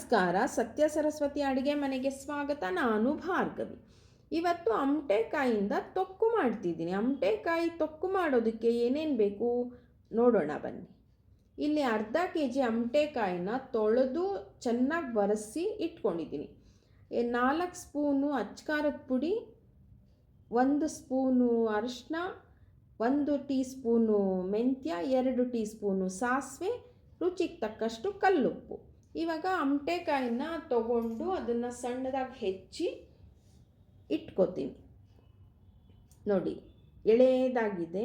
ನಮಸ್ಕಾರ. ಸತ್ಯ ಸರಸ್ವತಿ ಅಡುಗೆ ಮನೆಗೆ ಸ್ವಾಗತ. ನಾನು ಭಾರ್ಗವಿ. ಇವತ್ತು ಅಮಟೆಕಾಯಿಂದ ತೊಕ್ಕು ಮಾಡ್ತಿದ್ದೀನಿ. ಅಮಟೆಕಾಯಿ ತೊಕ್ಕು ಮಾಡೋದಕ್ಕೆ ಏನೇನು ಬೇಕು ನೋಡೋಣ ಬನ್ನಿ. ಇಲ್ಲಿ ಅರ್ಧ ಕೆಜಿ ಅಮಟೆಕಾಯಿನ ತೊಳೆದು ಚೆನ್ನಾಗಿ ಒರೆಸಿ ಇಟ್ಕೊಂಡಿದ್ದೀನಿ. 4 ಸ್ಪೂನು ಅಚ್ಕಾರದ ಪುಡಿ, 1 ಸ್ಪೂನು ಅರಿಶಿನ, 1 ಟೀ ಸ್ಪೂನು ಮೆಂತ್ಯ, 2 ಟೀ ಸ್ಪೂನು ಸಾಸಿವೆ, ರುಚಿಗೆ ತಕ್ಕಷ್ಟು ಕಲ್ಲುಪ್ಪು. ಇವಾಗ ಅಮಟೆಕಾಯಿನ ತಗೊಂಡು ಅದನ್ನು ಸಣ್ಣದಾಗಿ ಹೆಚ್ಚಿ ಇಟ್ಕೋತೀನಿ. ನೋಡಿ, ಎಳೆದಾಗಿದೆ.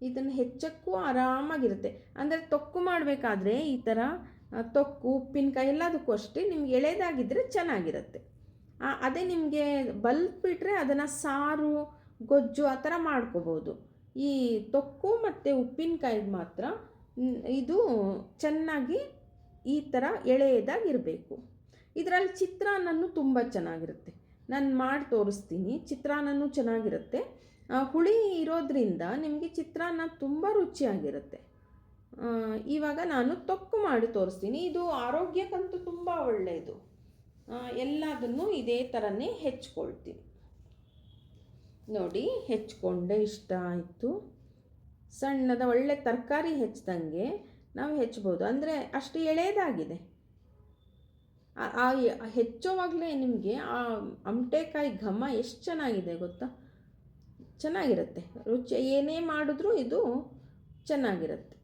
ಇದನ್ನು ಹೆಚ್ಚಕ್ಕೂ ಆರಾಮಾಗಿರುತ್ತೆ. ಅಂದರೆ ತೊಕ್ಕು ಮಾಡಬೇಕಾದ್ರೆ ಈ ಥರ ತೊಕ್ಕು, ಉಪ್ಪಿನಕಾಯಿ ಎಲ್ಲದಕ್ಕೂ ಅಷ್ಟೇ ನಿಮ್ಗೆ ಎಳೆದಾಗಿದ್ದರೆ ಚೆನ್ನಾಗಿರುತ್ತೆ. ಅದೇ ನಿಮಗೆ ಬಿಟ್ಟರೆ ಅದನ್ನು ಸಾರು, ಗೊಜ್ಜು ಆ ಥರ ಮಾಡ್ಕೋಬೋದು. ಈ ತೊಕ್ಕು ಮತ್ತು ಉಪ್ಪಿನಕಾಯಿಗೆ ಮಾತ್ರ ಇದು ಚೆನ್ನಾಗಿ ಈ ಥರ ಎಳೆಯದಾಗಿರಬೇಕು. ಇದರಲ್ಲಿ ಚಿತ್ರಾನ್ನನೂ ತುಂಬ ಚೆನ್ನಾಗಿರುತ್ತೆ. ನಾನು ಮಾಡಿ ತೋರಿಸ್ತೀನಿ. ಚಿತ್ರಾನ್ನನೂ ಚೆನ್ನಾಗಿರುತ್ತೆ. ಹುಳಿ ಇರೋದ್ರಿಂದ ನಿಮಗೆ ಚಿತ್ರಾನ್ನ ತುಂಬ ರುಚಿಯಾಗಿರುತ್ತೆ. ಇವಾಗ ನಾನು ತೊಕ್ಕು ಮಾಡಿ ತೋರಿಸ್ತೀನಿ. ಇದು ಆರೋಗ್ಯಕ್ಕಂತೂ ತುಂಬ ಒಳ್ಳೆಯದು. ಎಲ್ಲದನ್ನು ಇದೇ ಥರನೇ ಹೆಚ್ಕೊಳ್ತೀನಿ. ನೋಡಿ, ಹೆಚ್ಕೊಂಡೆ. ಇಷ್ಟ ಆಯಿತು. ಸಣ್ಣದ ಒಳ್ಳೆ ತರಕಾರಿ ಹೆಚ್ಚದಂಗೆ ನಾವು ಹೆಚ್ಚಬೋದು. ಅಂದರೆ ಅಷ್ಟು ಎಳೆದಾಗಿದೆ. ಹೆಚ್ಚೋವಾಗಲೇ ನಿಮಗೆ ಆ ಅಮಟೆಕಾಯಿ ಘಮ ಎಷ್ಟು ಚೆನ್ನಾಗಿದೆ ಗೊತ್ತಾ? ಚೆನ್ನಾಗಿರುತ್ತೆ. ರುಚಿ ಏನೇ ಮಾಡಿದ್ರೂ ಇದು ಚೆನ್ನಾಗಿರುತ್ತೆ,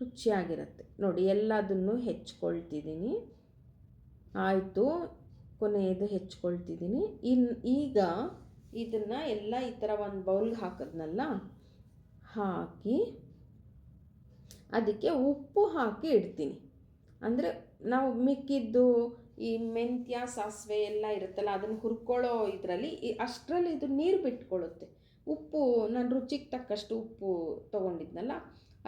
ರುಚಿಯಾಗಿರುತ್ತೆ. ನೋಡಿ, ಎಲ್ಲದನ್ನು ಹೆಚ್ಕೊಳ್ತಿದ್ದೀನಿ. ಆಯಿತು, ಕೊನೆಯದು ಹೆಚ್ಕೊಳ್ತಿದ್ದೀನಿ. ಈಗ ಇದನ್ನು ಎಲ್ಲ ಈ ಥರ ಒಂದು ಬೌಲ್ಗೆ ಹಾಕಿದ್ನಲ್ಲ, ಹಾಕಿ ಅದಕ್ಕೆ ಉಪ್ಪು ಹಾಕಿ ಇಡ್ತೀನಿ. ಅಂದರೆ ನಾವು ಮಿಕ್ಕಿದ್ದು ಈ ಮೆಂತ್ಯ, ಸಾಸಿವೆ ಎಲ್ಲ ಇರುತ್ತಲ್ಲ, ಅದನ್ನು ಹುರ್ಕೊಳ್ಳೋ ಇದರಲ್ಲಿ ಅಷ್ಟರಲ್ಲಿ ಇದು ನೀರು ಬಿಟ್ಕೊಳ್ಳುತ್ತೆ. ಉಪ್ಪು ನಾನು ರುಚಿಗೆ ತಕ್ಕಷ್ಟು ಉಪ್ಪು ತೊಗೊಂಡಿದ್ನಲ್ಲ,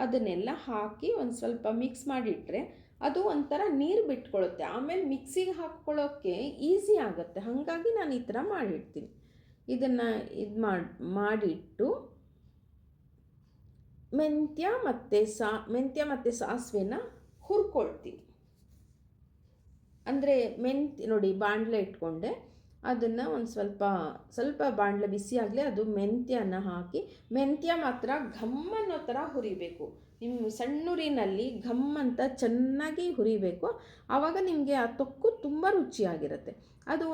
ಅದನ್ನೆಲ್ಲ ಹಾಕಿ ಒಂದು ಸ್ವಲ್ಪ ಮಿಕ್ಸ್ ಮಾಡಿಟ್ರೆ ಅದು ಒಂಥರ ನೀರು ಬಿಟ್ಕೊಳ್ಳುತ್ತೆ. ಆಮೇಲೆ ಮಿಕ್ಸಿಗೆ ಹಾಕ್ಕೊಳ್ಳೋಕ್ಕೆ ಈಸಿ ಆಗುತ್ತೆ. ಹಾಗಾಗಿ ನಾನು ಈ ಥರ ಮಾಡಿಡ್ತೀನಿ. ಇದನ್ನು ಮಾಡಿಟ್ಟು ಮೆಂತ್ಯ ಮತ್ತು ಸಾಸಿವೆನ ಹುರ್ಕೊಳ್ತೀನಿ. ಅಂದರೆ ನೋಡಿ, ಬಾಣಲೆ ಇಟ್ಕೊಂಡೆ. ಅದನ್ನು ಒಂದು ಸ್ವಲ್ಪ ಬಾಣಲೆ ಬಿಸಿ ಆಗಲಿ, ಅದು ಮೆಂತ್ಯನ ಹಾಕಿ, ಮೆಂತ್ಯ ಮಾತ್ರ ಘಮ್ಮನ್ನೋ ಥರ ಹುರಿಬೇಕು. ನಿಮ್ಮ ಸಣ್ಣೂರಿನಲ್ಲಿ ಘಮ್ ಅಂತ ಚೆನ್ನಾಗಿ ಹುರಿಬೇಕು. ಆವಾಗ ನಿಮಗೆ ಆ ತೊಕ್ಕು ತುಂಬ ರುಚಿಯಾಗಿರುತ್ತೆ. ಅದು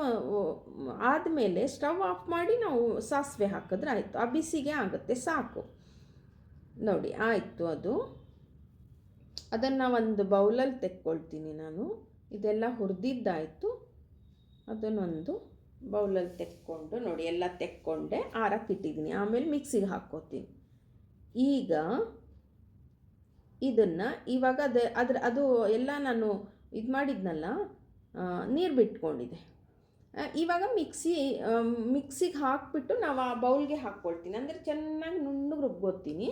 ಆದಮೇಲೆ ಸ್ಟವ್ ಆಫ್ ಮಾಡಿ ನಾವು ಸಾಸಿವೆ ಹಾಕಿದ್ರೆ ಆಯಿತು. ಆ ಬಿಸಿಗೆ ಆಗುತ್ತೆ, ಸಾಕು. ನೋಡಿ, ಆಯಿತು. ಅದನ್ನು ಒಂದು ಬೌಲಲ್ಲಿ ತೆಕ್ಕೊಳ್ತೀನಿ ನಾನು. ಇದೆಲ್ಲ ಹುರಿದಿದ್ದಾಯಿತು. ಅದನ್ನೊಂದು ಬೌಲಲ್ಲಿ ತೆಕ್ಕೊಂಡು, ನೋಡಿ, ಎಲ್ಲ ತೆಕ್ಕೊಂಡೆ, ಆರಕ್ಕಿಟ್ಟಿದ್ದೀನಿ. ಆಮೇಲೆ ಮಿಕ್ಸಿಗೆ ಹಾಕ್ಕೋತೀನಿ. ಈಗ ಇದನ್ನು ಇವಾಗ ಅದು ಎಲ್ಲ ನಾನು ಇದು ಮಾಡಿದ್ನಲ್ಲ, ನೀರು ಬಿಟ್ಕೊಂಡಿದೆ. ಇವಾಗ ಮಿಕ್ಸಿಗೆ ಹಾಕಿಬಿಟ್ಟು ನಾವು ಆ ಬೌಲ್ಗೆ ಹಾಕ್ಕೊಳ್ತೀನಿ. ಅಂದರೆ ಚೆನ್ನಾಗಿ ನುಣ್ಣಗೆ ರುಬ್ಬೋತೀನಿ.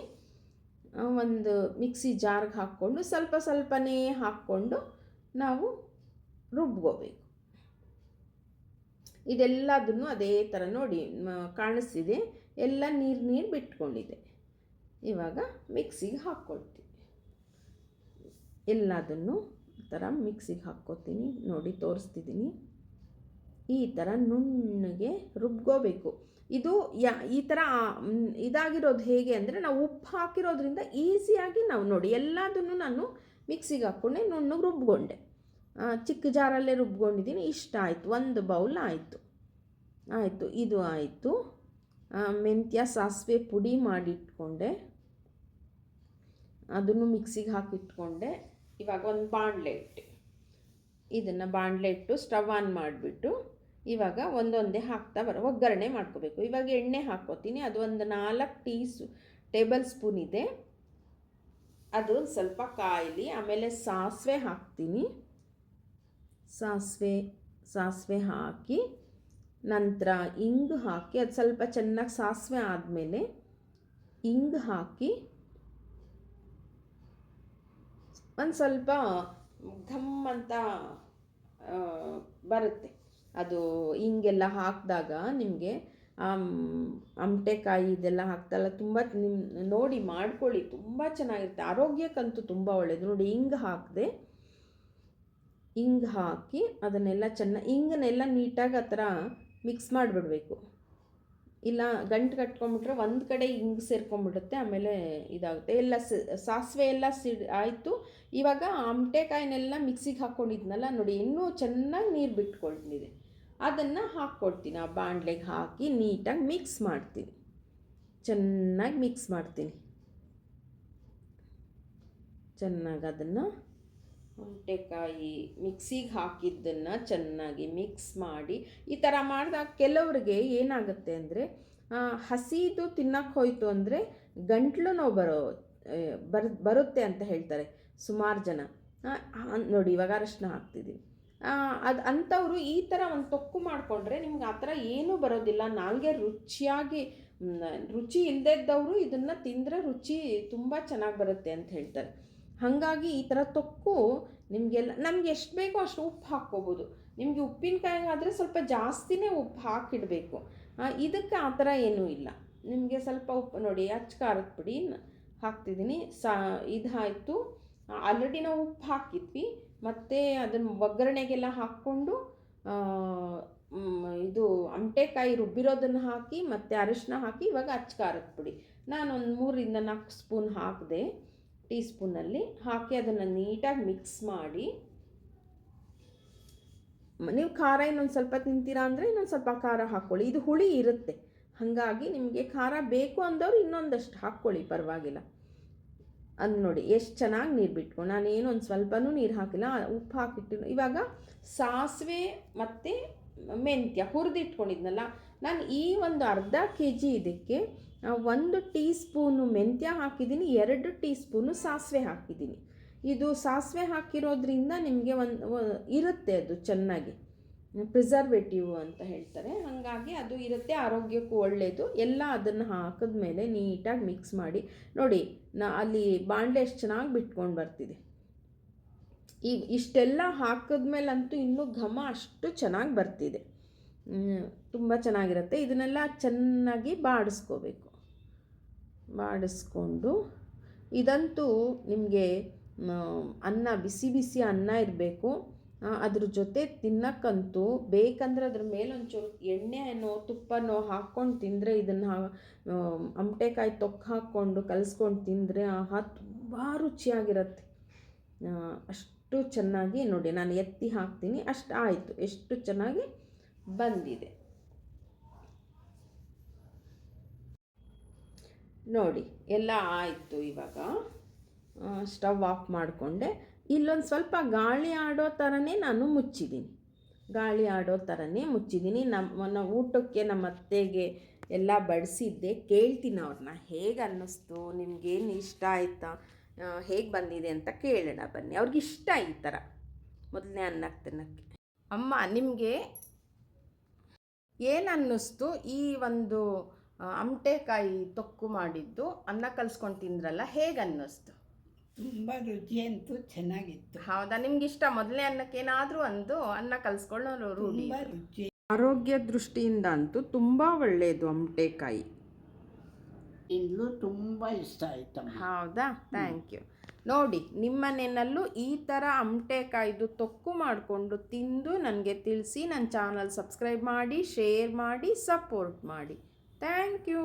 ಒಂದು ಮಿಕ್ಸಿ ಜಾರ್ಗೆ ಹಾಕ್ಕೊಂಡು ಸ್ವಲ್ಪನೇ ಹಾಕ್ಕೊಂಡು ನಾವು ರುಬ್ಕೋಬೇಕು. ಇದೆಲ್ಲದನ್ನು ಅದೇ ಥರ ನೋಡಿ ಕಾಣಿಸ್ತಿದೆ, ಎಲ್ಲ ನೀರು ಬಿಟ್ಕೊಂಡಿದೆ. ಇವಾಗ ಮಿಕ್ಸಿಗೆ ಹಾಕ್ಕೊಳ್ತೀನಿ. ಎಲ್ಲದನ್ನು ಈ ಥರ ಮಿಕ್ಸಿಗೆ ಹಾಕ್ಕೊತೀನಿ. ನೋಡಿ, ತೋರಿಸ್ತಿದ್ದೀನಿ. ಈ ಥರ ನುಣ್ಣಗೆ ರುಬ್ಕೋಬೇಕು. ಇದು ಈ ಥರ ಇದಾಗಿರೋದು ಹೇಗೆ ಅಂದರೆ, ನಾವು ಉಪ್ಪು ಹಾಕಿರೋದ್ರಿಂದ ಈಸಿಯಾಗಿ ನಾವು ನೋಡಿ ಎಲ್ಲದನ್ನು ನಾನು ಮಿಕ್ಸಿಗೆ ಹಾಕ್ಕೊಂಡೆ, ನುಣ್ಣಗೆ ರುಬ್ಕೊಂಡೆ. ಚಿಕ್ಕ ಜಾರಲ್ಲೇ ರುಬ್ಕೊಂಡಿದ್ದೀನಿ. ಇಷ್ಟ ಆಯಿತು. ಒಂದು ಬೌಲ್ ಆಯಿತು. ಇದು ಆಯಿತು. ಮೆಂತ್ಯ, ಸಾಸಿವೆ ಪುಡಿ ಮಾಡಿಟ್ಕೊಂಡೆ, ಅದನ್ನು ಮಿಕ್ಸಿಗೆ ಹಾಕಿಟ್ಕೊಂಡೆ. ಇವಾಗ ಒಂದು ಬಾಣಲೆ ಇಟ್ಟೆ. ಇದನ್ನು ಬಾಣಲೆ ಇಟ್ಟು ಸ್ಟವ್ ಆನ್ ಮಾಡಿಬಿಟ್ಟು ಇವಾಗ ಒಂದೊಂದೇ ಹಾಕ್ತಾ ಒಗ್ಗರಣೆ ಮಾಡ್ಕೋಬೇಕು. ಇವಾಗ ಎಣ್ಣೆ ಹಾಕ್ಕೋತೀನಿ. ಅದು ಒಂದು 4 ಟೇಬಲ್ ಸ್ಪೂನ್ ಇದೆ. ಅದು ಸ್ವಲ್ಪ ಕಾಯಲಿ. ಆಮೇಲೆ ಸಾಸಿವೆ ಹಾಕ್ತೀನಿ. ಸಾಸಿವೆ ಹಾಕಿ ನಂತರ ಇಂಗು ಹಾಕಿ, ಅದು ಸ್ವಲ್ಪ ಚೆನ್ನಾಗಿ ಸಾಸಿವೆ ಆದಮೇಲೆ ಇಂಗು ಹಾಕಿ ಒಂದು ಸ್ವಲ್ಪ ಘಮ್ ಅಂತ ಬರುತ್ತೆ. ಅದು ಹಿಂಗೆಲ್ಲ ಹಾಕಿದಾಗ ನಿಮಗೆ ಅಮಟೆಕಾಯಿ ಇದೆಲ್ಲ ಹಾಕ್ತಲ್ಲ, ತುಂಬ ನೋಡಿ ಮಾಡ್ಕೊಳ್ಳಿ, ತುಂಬ ಚೆನ್ನಾಗಿರುತ್ತೆ. ಆರೋಗ್ಯಕ್ಕಂತೂ ತುಂಬ ಒಳ್ಳೆಯದು. ನೋಡಿ, ಹಿಂಗೆ ಹಾಕಿದೆ. ಹಿಂಗೆ ಹಾಕಿ ಅದನ್ನೆಲ್ಲ ಹಿಂಗನ್ನೆಲ್ಲ ನೀಟಾಗಿ ಆ ಥರ ಮಿಕ್ಸ್ ಮಾಡಿಬಿಡಬೇಕು. ಇಲ್ಲ ಗಂಟು ಕಟ್ಕೊಂಬಿಟ್ರೆ ಒಂದು ಕಡೆ ಹಿಂಗೆ ಸೇರ್ಕೊಂಬಿಡುತ್ತೆ, ಆಮೇಲೆ ಇದಾಗುತ್ತೆ. ಎಲ್ಲ ಸಾಸಿವೆ ಎಲ್ಲ ಆಯಿತು. ಇವಾಗ ಆಮಟೆಕಾಯಿನೆಲ್ಲ ಮಿಕ್ಸಿಗೆ ಹಾಕ್ಕೊಂಡಿದ್ನಲ್ಲ ನೋಡಿ, ಇನ್ನೂ ಚೆನ್ನಾಗಿ ನೀರು ಬಿಟ್ಕೊಳ್ತಿದೆ. ಅದನ್ನು ಹಾಕ್ಕೊಳ್ತೀನಿ. ಆ ಬಾಣಲೆಗೆ ಹಾಕಿ ನೀಟಾಗಿ ಮಿಕ್ಸ್ ಮಾಡ್ತೀನಿ. ಚೆನ್ನಾಗಿ ಮಿಕ್ಸ್ ಮಾಡ್ತೀನಿ. ಚೆನ್ನಾಗಿ ಅದನ್ನು ಆಮಟೆಕಾಯಿ ಮಿಕ್ಸಿಗೆ ಹಾಕಿದ್ದನ್ನು ಚೆನ್ನಾಗಿ ಮಿಕ್ಸ್ ಮಾಡಿ, ಈ ಥರ ಮಾಡಿದಾಗ ಕೆಲವ್ರಿಗೆ ಏನಾಗುತ್ತೆ ಅಂದರೆ, ಹಸಿದು ತಿನ್ನಕ್ಕೆ ಹೋಯ್ತು ಅಂದರೆ ಗಂಟ್ಲು ನೋವು ಬರುತ್ತೆ ಅಂತ ಹೇಳ್ತಾರೆ ಸುಮಾರು ಜನ. ನೋಡಿ ಇವಾಗ ಅರಶಿನ ಹಾಕ್ತಿದ್ದೀನಿ. ಅದು ಅಂಥವರು ಈ ಥರ ಒಂದು ತೊಕ್ಕು ಮಾಡಿಕೊಂಡ್ರೆ ನಿಮ್ಗೆ ಆ ಥರ ಏನೂ ಬರೋದಿಲ್ಲ. ನಾಲ್ಗೆ ರುಚಿಯಾಗಿ, ರುಚಿ ಇಲ್ಲದೇ ಇದ್ದವರು ಇದನ್ನು ತಿಂದರೆ ರುಚಿ ತುಂಬ ಚೆನ್ನಾಗಿ ಬರುತ್ತೆ ಅಂತ ಹೇಳ್ತಾರೆ. ಹಾಗಾಗಿ ಈ ಥರ ತೊಕ್ಕು ನಿಮಗೆಲ್ಲ, ನಮ್ಗೆ ಎಷ್ಟು ಬೇಕೋ ಅಷ್ಟು ಉಪ್ಪು ಹಾಕ್ಕೋಬೋದು. ನಿಮಗೆ ಉಪ್ಪಿನಕಾಯಿ ಆದರೆ ಸ್ವಲ್ಪ ಜಾಸ್ತಿನೇ ಉಪ್ಪು ಹಾಕಿಡಬೇಕು. ಇದಕ್ಕೆ ಆ ಥರ ಏನೂ ಇಲ್ಲ. ನಿಮಗೆ ಸ್ವಲ್ಪ ಉಪ್ಪು ನೋಡಿ, ಅಚ್ಚ ಖಾರದ ಪುಡಿ ಹಾಕ್ತಿದ್ದೀನಿ. ಇದಾಯಿತು. ಆಲ್ರೆಡಿ ನಾವು ಉಪ್ಪು ಹಾಕಿದ್ವಿ, ಮತ್ತು ಅದನ್ನು ಒಗ್ಗರಣೆಗೆಲ್ಲ ಹಾಕ್ಕೊಂಡು ಇದು ಆಮಟೆಕಾಯಿ ರುಬ್ಬಿರೋದನ್ನು ಹಾಕಿ ಮತ್ತು ಅರಿಶಿನ ಹಾಕಿ ಇವಾಗ ಅಚ್ಚ ಖಾರದ ಪುಡಿ ನಾನೊಂದು 3-4 ಸ್ಪೂನ್ ಹಾಕಿದೆ. ಟೀ ಸ್ಪೂನಲ್ಲಿ ಹಾಕಿ ಅದನ್ನು ನೀಟಾಗಿ ಮಿಕ್ಸ್ ಮಾಡಿ, ನೀವು ಖಾರ ಇನ್ನೊಂದು ಸ್ವಲ್ಪ ತಿಂತೀರಾ ಅಂದರೆ ಇನ್ನೊಂದು ಸ್ವಲ್ಪ ಖಾರ ಹಾಕ್ಕೊಳ್ಳಿ. ಇದು ಹುಳಿ ಇರುತ್ತೆ, ಹಾಗಾಗಿ ನಿಮಗೆ ಖಾರ ಬೇಕು ಅಂದವರು ಇನ್ನೊಂದಷ್ಟು ಹಾಕ್ಕೊಳ್ಳಿ, ಪರವಾಗಿಲ್ಲ. ಅದು ನೋಡಿ ಎಷ್ಟು ಚೆನ್ನಾಗಿ ನೀರು ಬಿಟ್ಕೊಂಡು, ನಾನೇನು ಒಂದು ಸ್ವಲ್ಪನೂ ನೀರು ಹಾಕಿಲ್ಲ, ಉಪ್ಪು ಹಾಕಿಟ್ಟು. ಇವಾಗ ಸಾಸಿವೆ ಮತ್ತು ಮೆಂತ್ಯ ಹುರಿದಿಟ್ಕೊಂಡಿದ್ನಲ್ಲ, ನಾನು ಈ ಒಂದು ಅರ್ಧ kg ಇದಕ್ಕೆ 1 ಟೀ ಸ್ಪೂನು ಮೆಂತ್ಯ ಹಾಕಿದ್ದೀನಿ, 2 ಟೀ ಸ್ಪೂನು ಸಾಸಿವೆ ಹಾಕಿದ್ದೀನಿ. ಇದು ಸಾಸಿವೆ ಹಾಕಿರೋದ್ರಿಂದ ನಿಮಗೆ ಇರುತ್ತೆ, ಅದು ಚೆನ್ನಾಗಿ ಪ್ರಿಸರ್ವೇಟಿವ್ ಅಂತ ಹೇಳ್ತಾರೆ, ಹಾಗಾಗಿ ಅದು ಇರುತ್ತೆ, ಆರೋಗ್ಯಕ್ಕೂ ಒಳ್ಳೆಯದು. ಎಲ್ಲ ಅದನ್ನು ಹಾಕಿದ್ಮೇಲೆ ನೀಟಾಗಿ ಮಿಕ್ಸ್ ಮಾಡಿ ನೋಡಿ. ಅಲ್ಲಿ ಬಾಣಲೆ ಎಷ್ಟು ಚೆನ್ನಾಗಿ ಬಿಟ್ಕೊಂಡು ಬರ್ತಿದೆ. ಇಷ್ಟೆಲ್ಲ ಹಾಕಿದ್ಮೇಲಂತೂ ಇನ್ನೂ ಘಮ ಅಷ್ಟು ಚೆನ್ನಾಗಿ ಬರ್ತಿದೆ, ತುಂಬ ಚೆನ್ನಾಗಿರುತ್ತೆ. ಇದನ್ನೆಲ್ಲ ಚೆನ್ನಾಗಿ ಬಾಡಿಸ್ಕೊಂಡು ಇದಂತೂ ನಿಮಗೆ ಅನ್ನ, ಬಿಸಿ ಬಿಸಿ ಅನ್ನ ಇರಬೇಕು. ಅದ್ರ ಜೊತೆ ತಿನ್ನಕ್ಕಂತೂ ಬೇಕಂದ್ರೆ ಅದ್ರ ಮೇಲೆ ಒಂಚೂರು ಎಣ್ಣೆನೋ ತುಪ್ಪನೋ ಹಾಕ್ಕೊಂಡು ತಿಂದರೆ, ಇದನ್ನು ಆಮಟೆಕಾಯಿ ತೊಕ್ಕು ಹಾಕ್ಕೊಂಡು ಕಲಿಸ್ಕೊಂಡು ತಿಂದರೆ ತುಂಬ ರುಚಿಯಾಗಿರುತ್ತೆ. ಅಷ್ಟು ಚೆನ್ನಾಗಿ ನೋಡಿ, ನಾನು ಎತ್ತಿ ಹಾಕ್ತೀನಿ, ಅಷ್ಟು ಆಯಿತು. ಎಷ್ಟು ಚೆನ್ನಾಗಿ ಬಂದಿದೆ ನೋಡಿ, ಎಲ್ಲ ಆಯಿತು. ಇವಾಗ ಸ್ಟವ್ ಆಫ್ ಮಾಡಿಕೊಂಡೆ. ಇಲ್ಲೊಂದು ಸ್ವಲ್ಪ ಗಾಳಿ ಆಡೋ ಥರನೇ ನಾನು ಮುಚ್ಚಿದ್ದೀನಿ. ನಮ್ಮ ಊಟಕ್ಕೆ ನಮ್ಮ ಅತ್ತೆಗೆ ಎಲ್ಲ ಬಡಿಸಿದ್ದೆ. ಕೇಳ್ತೀನಿ ಅವ್ರನ್ನ, ಹೇಗೆ ಅನ್ನಿಸ್ತು, ನಿಮಗೇನು ಇಷ್ಟ ಆಯಿತಾ, ಹೇಗೆ ಬಂದಿದೆ ಅಂತ ಕೇಳೋಣ ಬನ್ನಿ. ಅವ್ರಿಗಿಷ್ಟ ಈ ಥರ ಮೊದಲನೇ ಅನ್ನಕ್ಕೆ ತಿನ್ನೋಕ್ಕೆ. ಅಮ್ಮ, ನಿಮಗೆ ಏನು ಅನ್ನಿಸ್ತು ಈ ಒಂದು ಆಮಟೆಕಾಯಿ ತೊಕ್ಕು ಮಾಡಿದ್ದು? ಅನ್ನ ಕಲಿಸ್ಕೊಂಡು ತಿಂದ್ರಲ್ಲ, ಹೇಗೆ ಅನ್ನಿಸ್ತು? ತುಂಬ ರುಚಿ ಅಂತೂ ಚೆನ್ನಾಗಿತ್ತು. ಹೌದಾ? ನಿಮ್ಗೆ ಇಷ್ಟ? ಮೊದಲನೇ ಅನ್ನಕ್ಕೇನಾದರೂ ಒಂದು ಅನ್ನ ಕಲಿಸ್ಕೊಳ್ಳೋ ರೂಢಿ. ರುಚಿ, ಆರೋಗ್ಯ ದೃಷ್ಟಿಯಿಂದ ಅಂತೂ ತುಂಬ ಒಳ್ಳೆಯದು ಆಮಟೆಕಾಯಿ. ಇಂದಲೂ ತುಂಬ ಇಷ್ಟ ಆಯಿತು. ಹೌದಾ? Thank you. ನೋಡಿ, ನಿಮ್ಮನೆಯಲ್ಲೂ ಈ ಥರ ಆಮಟೆಕಾಯ್ದು ತೊಕ್ಕು ಮಾಡಿಕೊಂಡು ತಿಂದು ನನಗೆ ತಿಳಿಸಿ. ನನ್ನ ಚಾನಲ್ ಸಬ್ಸ್ಕ್ರೈಬ್ ಮಾಡಿ, ಶೇರ್ ಮಾಡಿ, ಸಪೋರ್ಟ್ ಮಾಡಿ. Thank you.